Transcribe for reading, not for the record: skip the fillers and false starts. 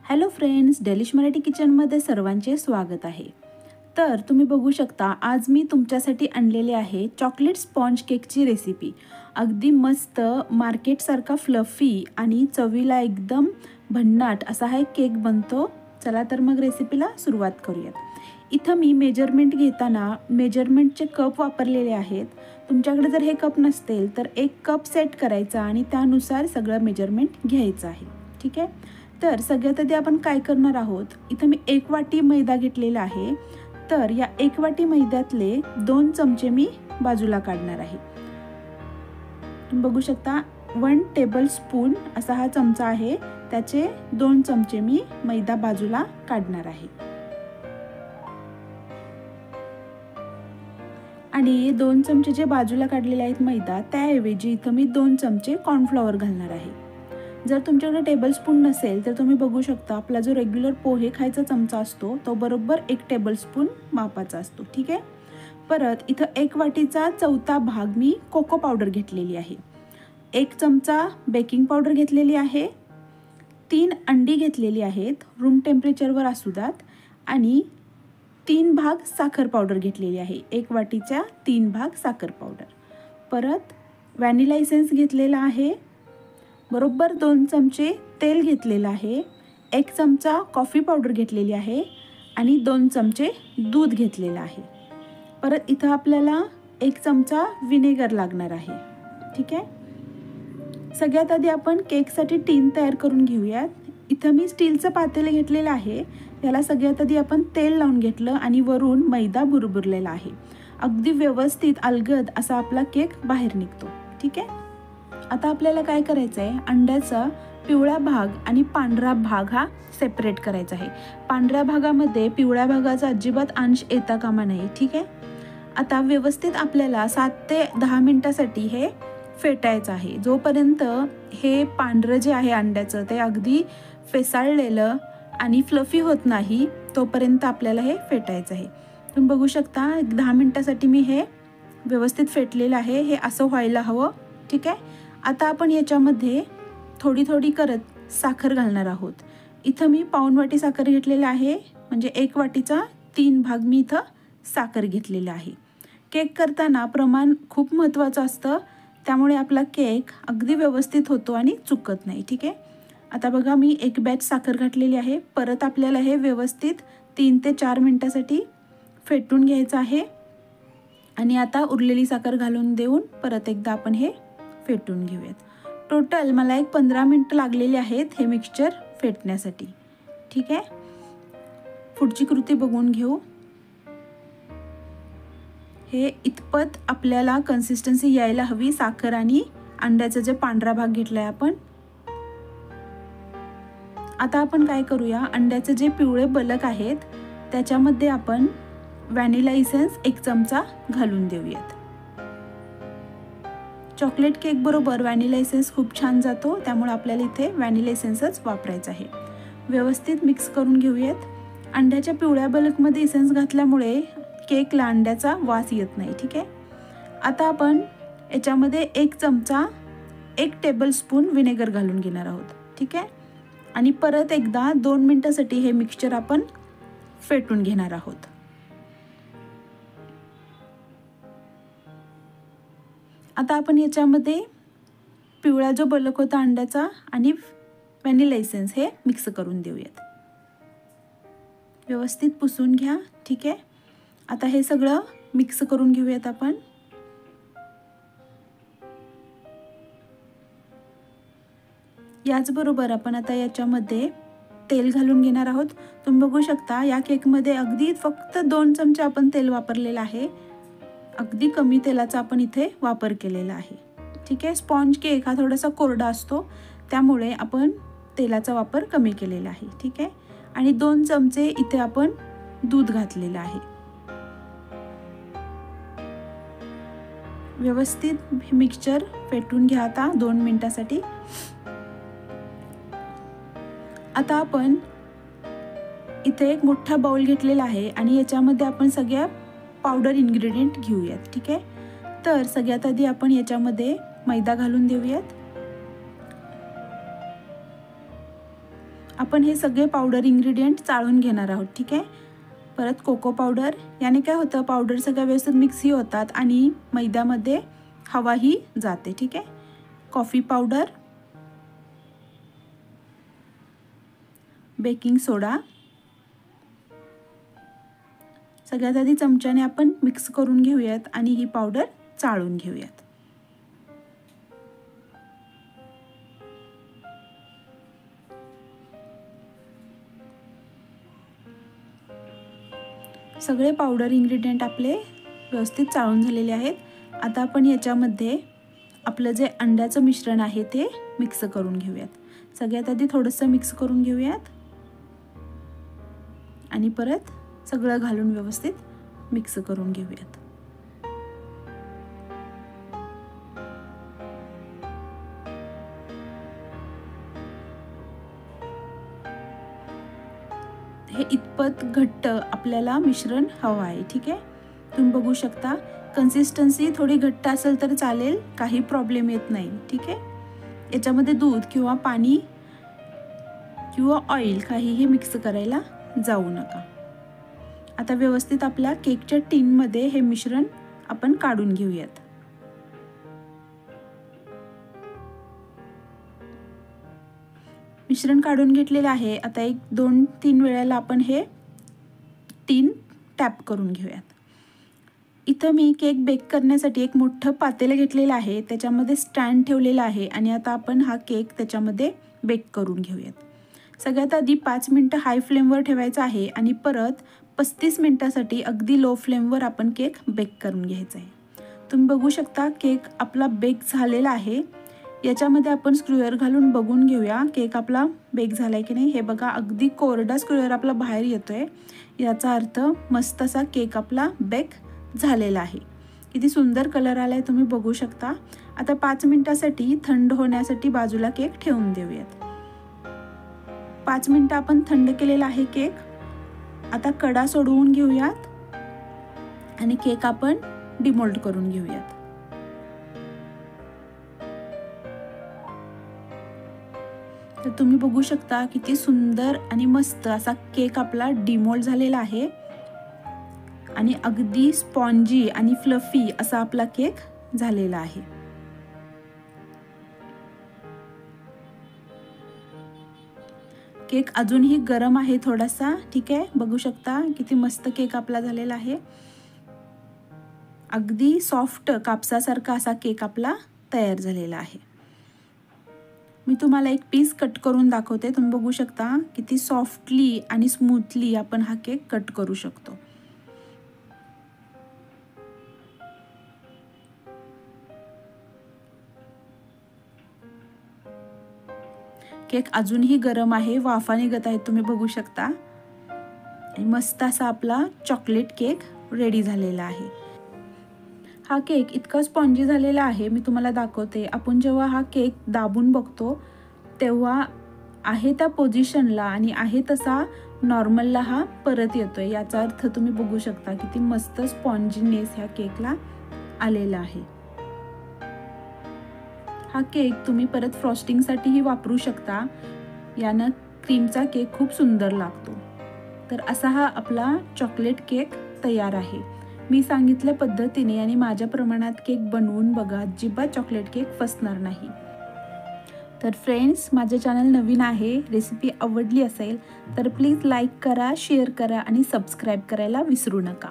Hello friends, delish Marathi किचनमध्ये सर्वांचे स्वागत आहे। तर तुम्ही बघू शकता, आज मी तुमच्यासाठी आणलेले आहे चॉकलेट स्पॉन्ज केकची रेसिपी। अगदी मस्त मार्केटसारखा फ्लफी आणि चवीला एकदम भन्नाट असा हा केक बनतो। चला तर मग रेसिपीला सुरुवात करूयात। इथं मी मेजरमेंट घेताना मेजरमेंटचे कप वापरलेले आहेत। तुमच्याकडे जर हे कप नसतील तर एक कप सेट करायचा आणि त्यानुसार सगळं मेजरमेंट घ्यायचं आहे। ठीक आहे। तर सगळ्यात आधी आपण काय करणार आहोत, इथं मी 1 वाटी मैदा घेतलेला आहे। तर या 1 वाटी मैद्यातले 2 चमचे मी बाजूला काढणार आहे। तुम्ही बघू शकता 1 टेबलस्पून असा हा चमचा आहे, त्याचे 2 चमचे मी मैदा बाजूला काढणार आहे। आणि 2 चमचे जे बाजूला काढलेले आहेत मैदा, त्याऐवजी इथं मी 2 चमचे कॉर्नफ्लॉवर घालणार आहे। जर तुमच्याकडे टेबलस्पून नसेल तर तुम्ही बघू शकता, आपला जो रेग्युलर पोहे खायचा चमचा असतो तो बरोबर 1 टेबलस्पून मापाचा असतो। ठीक आहे। परत इथं 1 वाटीचा चौथा भाग मी कोको पावडर घेतलेली आहे। 1 चमचा बेकिंग पावडर घेतलेली आहे। 3 अंडी घेतलेली आहेत, रूम टेम्परेचरवर असू द्यात। आणि 3 भाग साखर पावडर घेतलेली आहे। 1 वाटीच्या 3 भाग साखर पावडर। परत व्हॅनिला एसेन्स घेतलेला आहे। बरोबर 2 चमचे तेल घेतलेलं आहे। 1 चमचा कॉफी पावडर घेतलेली आहे आणि 2 चमचे दूध घेतलेलं आहे। परत इथं आपल्याला 1 चमचा विनेगर लागणार आहे। ठीक आहे। सगळ्यात आधी आपण केकसाठी टीन तयार करून घेऊयात। इथं मी स्टीलचं पातेलं घेतलेलं आहे। याला सगळ्यात आधी आपण तेल लावून घेतलं आणि वरून मैदा भुरभुरलेला आहे। अगदी व्यवस्थित अलगद असा आपला केक बाहेर निघतो। ठीक आहे। आता आपल्याला काय करायचं आहे, अंड्याचा पिवळा भाग आणि पांढरा भाग हा सेपरेट करायचा आहे। पांढऱ्या भागामध्ये पिवळ्या भागाचा अजिबात अंश येता कामा नये। ठीक आहे। आता व्यवस्थित आपल्याला 7 ते 10 मिनिटासाठी हे फेटायचं आहे। जोपर्यंत हे पांढरं जे आहे अंड्याचं ते अगदी फेसाळलेलं आणि फ्लफी होत नाही तोपर्यंत आपल्याला हे फेटायचं आहे। तुम्ही बघू शकता 10 मिनिटासाठी मी हे व्यवस्थित फेटलेलं आहे। हे असं व्हायला हवं। ठीक आहे। आता आपण याच्यामध्ये थोडी थोडी करत साखर घालणार आहोत। इथं मी पाऊण वाटी साखर घेतलेली आहे, म्हणजे 1 वाटीचा 3 भाग मी इथं साखर घेतलेला आहे। केक करताना प्रमाण खूप महत्त्वाचं असतं, त्यामुळे आपला केक अगदी व्यवस्थित होतो आणि चुकत नाही। ठीक आहे। आता बघा मी 1 बॅच साखर घातलेली आहे। परत आपल्याला हे व्यवस्थित 3 ते 4 मिनिटासाठी फेटून घ्यायचं आहे। आणि आता उरलेली साखर घालून देऊन परत एकदा आपण हे फेटून घेऊयात। टोटल मला एक 15 मिनिटं लागलेली आहेत हे मिक्सचर फेटण्यासाठी। ठीक आहे। पुढची कृती बघून घेऊ। हे इतपत आपल्याला कन्सिस्टन्सी यायला हवी, साखर आणि अंड्याचा जे पांढरा भाग घेतलाय आपण। आता आपण काय करूया, अंड्याचे जे पिवळे बलक आहेत त्याच्यामध्ये आपण व्हॅनिला एसेन्स 1 चमचा घालून देऊयात। चॉकलेट केक बरोबर व्हॅनिला एसेन्स खूप छान जातो, त्यामुळे आपल्याला इथे व्हॅनिला एसेन्सच वापरायचा आहे। व्यवस्थित मिक्स करून घेऊयात। अंड्याच्या पिवळ्या बलकमध्ये एसेन्स घातल्यामुळे केकला अंड्याचा वास येत नाही। ठीक आहे। आता आपण याच्यामध्ये 1 चमचा 1 टेबलस्पून विनेगर घालून घेणार आहोत। ठीक आहे। आणि परत एकदा 2 मिनिटासाठी हे मिक्सचर आपण फेटून घेणार आहोत। आता आपण याच्यामध्ये पिवळा जो बलक होता अंड्याचा आणि व्हॅनिला एसेन्स हे मिक्स करून देऊयात। व्यवस्थित पुसून घ्या। ठीक आहे। आता हे सगळं मिक्स करून घेऊयात आपण। याचबरोबर आपण आता याच्यामध्ये तेल घालून घेणार आहोत। तुम्ही बघू शकता या केकमध्ये अगदी फक्त 2 चमचे आपण तेल वापरलेलं आहे। अगदी कमी तेलाचा आपण इथे वापर केलेला आहे। ठीक आहे। स्पॉन्ज केक हा थोडासा कोरडा असतो, त्यामुळे आपण तेलाचा वापर कमी केलेला आहे। ठीक आहे। आणि 2 चमचे इथे आपण दूध घातलेलं आहे। व्यवस्थित मिक्सचर फेटून घ्या आता 2 मिनिटासाठी। आता आपण इथे एक मोठा बाउल घेतलेला आहे आणि याच्यामध्ये आपण सगळ्या पावडर इन्ग्रेडियंट घेऊयात। ठीक आहे। तर सगळ्यात आधी आपण याच्यामध्ये मैदा घालून देऊयात। आपण हे सगळे पावडर इन्ग्रेडियंट चाळून घेणार आहोत, ठीक आहे. परत कोको पावडर, याने काय होतं, पावडर सगळ्या व्यवस्थित मिक्सही होतात आणि मैद्यामध्ये हवाही जाते, ठीक आहे. कॉफी पावडर, बेकिंग सोडा, सगळ्यात आधी चमच्याने आपण मिक्स करून घेऊयात आणि ही पावडर चाळून घेऊयात. सगळे पावडर इन्ग्रेडियंट आपले व्यवस्थित चाळून झालेले आहेत. आता आपण याच्यामध्ये आपलं जे अंड्याचं मिश्रण आहे ते मिक्स करून घेऊयात. सगळ्यात आधी थोडंसं मिक्स करून घेऊयात आणि परत सगळं घालून व्यवस्थित मिक्स करून घेऊयात. हे इतपत घट्ट आपल्याला मिश्रण हवं आहे, ठीक आहे. तुम्ही बघू शकता कन्सिस्टन्सी थोडी घट्ट असेल तर चालेल, काही प्रॉब्लेम येत नाही, ठीक आहे. याच्यामध्ये दूध किंवा पाणी किंवा ऑइल काहीही मिक्स करायला जाऊ नका. आता व्यवस्थित आपल्या केकच्या टिनमध्ये हे मिश्रण आपण काढून घेऊयात. मिश्रण काढून घेतलेले आहे. आता 1-2-3 वेळेला आपण हे टिन टॅप करून घेऊयात. इथं मी केक बेक करण्यासाठी एक मोठं पातेलं घेतलेलं आहे, त्याच्यामध्ये स्टँड ठेवलेला आहे आणि आता आपण हा केक त्याच्यामध्ये बेक करून घेऊयात. सगळ्यात आधी 5 मिनटं हाय फ्लेमवर ठेवायचं आहे आणि परत 35 मिनटासाठी अगदी लो फ्लेमवर आपण केक बेक करून घ्यायचा आहे. तुम्ही बघू शकता केक आपला बेक झालेला आहे. याच्यामध्ये आपण स्क्रूअर घालून बघून घेऊया केक आपला बेक झालाय की नाही. हे बघा, अगदी कोरडा स्क्रूअर आपला बाहेर येतोय, याचा अर्थ मस्त असा केक आपला बेक झालेला आहे. किती सुंदर कलर आलाय तुम्ही बघू शकता. आता 5 मिनिटासाठी थंड होण्यासाठी बाजूला केक ठेवून देऊयात. 5 मिनिटं आपण थंड केलेला आहे केक. आता कडा सोडवून घेऊयात आणि केक आपण डिमोल्ड करून घेऊयात. तर तुम्ही बघू शकता किती सुंदर आणि मस्त असा केक आपला डिमोल्ड झालेला आहे आणि अगदी स्पॉन्जी आणि फ्लफी असा आपला केक झालेला आहे. केक अजूनही गरम आहे थोडासा, ठीक आहे. बघू शकता किती मस्त केक आपला झालेला आहे. अगदी सॉफ्ट कापसासारखा असा केक आपला तयार झालेला आहे. मी तुम्हाला एक पीस कट करून दाखवते. तुम्ही बघू शकता किती सॉफ्टली आणि स्मूथली आपण हा केक कट करू शकतो. केक अजूनही गरम आहे, वाफा निघत आहेत तुम्ही बघू शकता. आणि मस्त असा आपला चॉकलेट केक रेडी झालेला आहे. हा केक इतका स्पॉन्जी झालेला आहे, मी तुम्हाला दाखवते. आपण जेव्हा हा केक दाबून बघतो तेव्हा आहे त्या पोझिशनला आणि आहे तसा नॉर्मलला हा परत येतोय. याचा अर्थ तुम्ही बघू शकता किती मस्त स्पॉन्जीनेस ह्या केकला आलेला आहे. हा केक तुम्ही परत फ्रॉस्टिंगसाठीही वापरू शकता. यानं क्रीमचा केक खूप सुंदर लागतो. तर असा हा आपला चॉकलेट केक तयार आहे. मी सांगितल्या पद्धतीने आणि माझ्या प्रमाणात केक बनवून बघा, अजिबात चॉकलेट केक फसणार नाही. तर फ्रेंड्स, माझे चॅनल नवीन आहे, रेसिपी आवडली असेल तर प्लीज लाईक करा, शेअर करा आणि सबस्क्राईब करायला विसरू नका.